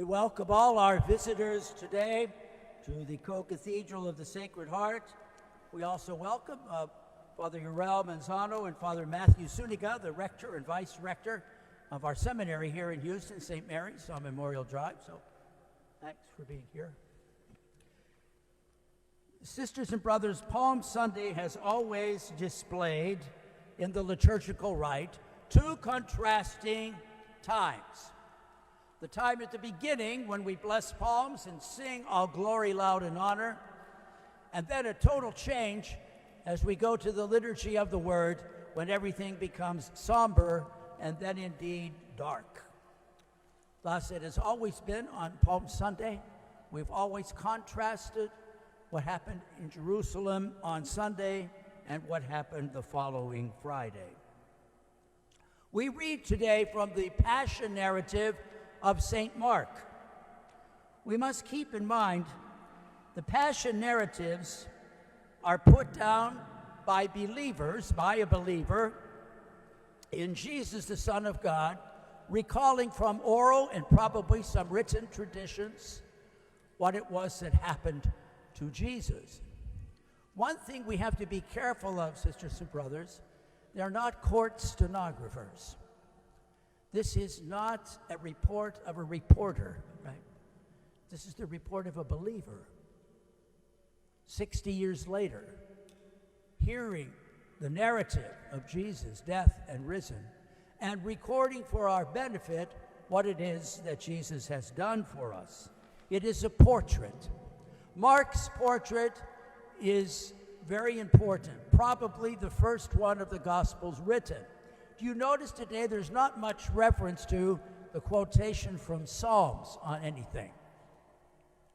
We welcome all our visitors today to the Co-Cathedral of the Sacred Heart. We also welcome Father Uriel Manzano and Father Matthew Suniga, the Rector and Vice Rector of our seminary here in Houston, St. Mary's on Memorial Drive. So thanks for being here. Sisters and brothers, Palm Sunday has always displayed in the liturgical rite two contrasting times. The time at the beginning when we bless palms and sing all glory, loud, and honor, and then a total change as we go to the liturgy of the Word when everything becomes somber and then indeed dark. Thus, it has always been on Palm Sunday. We've always contrasted what happened in Jerusalem on Sunday and what happened the following Friday. We read today from the Passion narrative of St. Mark. We must keep in mind the Passion narratives are put down by believers, by a believer, in Jesus, the Son of God, recalling from oral and probably some written traditions what it was that happened to Jesus. One thing we have to be careful of, sisters and brothers, they're not court stenographers. This is not a report of a reporter, right? This is the report of a believer. 60 years later, hearing the narrative of Jesus' death and risen, and recording for our benefit what it is that Jesus has done for us. It is a portrait. Mark's portrait is very important, probably the first one of the Gospels written. Do you notice today there's not much reference to the quotation from Psalms on anything?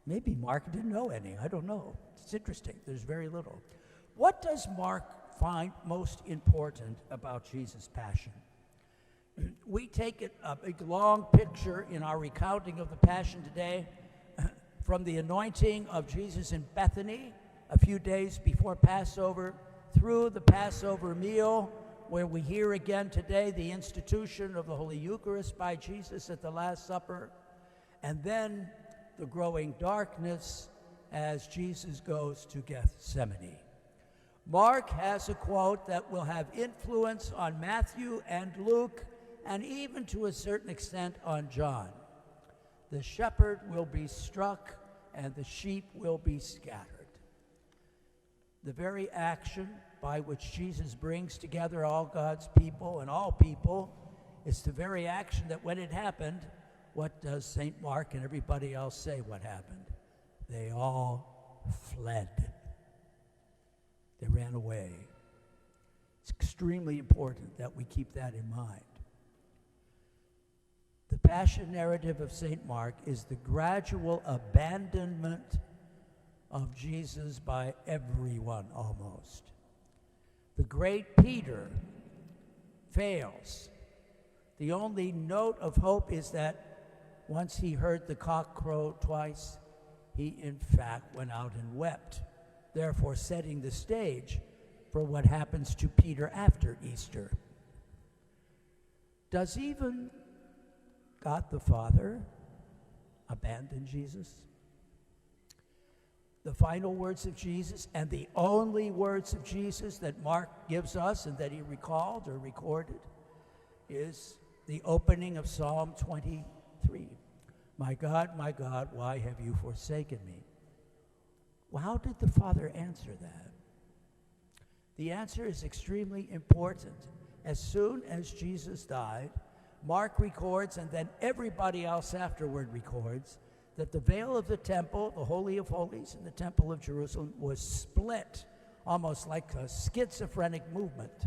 Maybe Mark didn't know any, I don't know. It's interesting, there's very little. What does Mark find most important about Jesus' passion? We take a big long picture in our recounting of the Passion today from the anointing of Jesus in Bethany a few days before Passover, through the Passover meal, where we hear again today the institution of the Holy Eucharist by Jesus at the Last Supper, and then the growing darkness as Jesus goes to Gethsemane. Mark has a quote that will have influence on Matthew and Luke, and even to a certain extent on John. The shepherd will be struck, and the sheep will be scattered. The very action by which Jesus brings together all God's people and all people is the very action that when it happened, what does St. Mark and everybody else say what happened? They all fled. They ran away. It's extremely important that we keep that in mind. The Passion narrative of St. Mark is the gradual abandonment of Jesus by everyone almost. The great Peter fails. The only note of hope is that once he heard the cock crow twice, he in fact went out and wept, therefore setting the stage for what happens to Peter after Easter. Does even God the Father abandon Jesus? The final words of Jesus, and the only words of Jesus that Mark gives us and that he recalled or recorded, is the opening of Psalm 23. My God, why have you forsaken me? Well, how did the Father answer that? The answer is extremely important. As soon as Jesus died, Mark records, and then everybody else afterward records, that the veil of the temple, the Holy of Holies in the Temple of Jerusalem, was split, almost like a schizophrenic movement.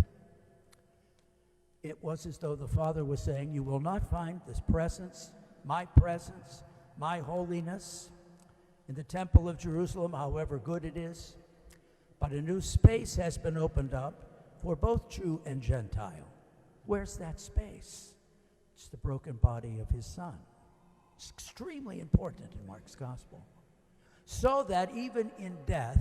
It was as though the Father was saying, you will not find this presence, my holiness, in the Temple of Jerusalem, however good it is, but a new space has been opened up for both Jew and Gentile. Where's that space? It's the broken body of his Son. It's extremely important in Mark's Gospel. So that even in death,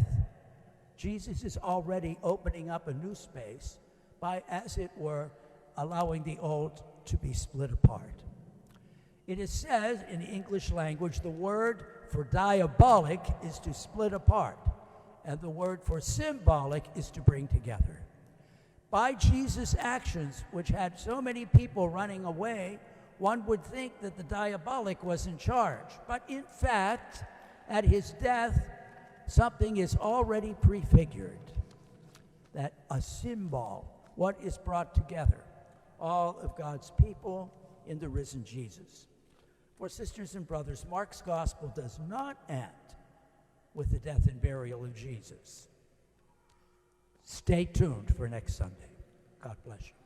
Jesus is already opening up a new space by, as it were, allowing the old to be split apart. It is said in the English language, the word for diabolic is to split apart, and the word for symbolic is to bring together. By Jesus' actions, which had so many people running away, one would think that the diabolic was in charge. But in fact, at his death, something is already prefigured, that a symbol, what is brought together, all of God's people in the risen Jesus. For sisters and brothers, Mark's gospel does not end with the death and burial of Jesus. Stay tuned for next Sunday. God bless you.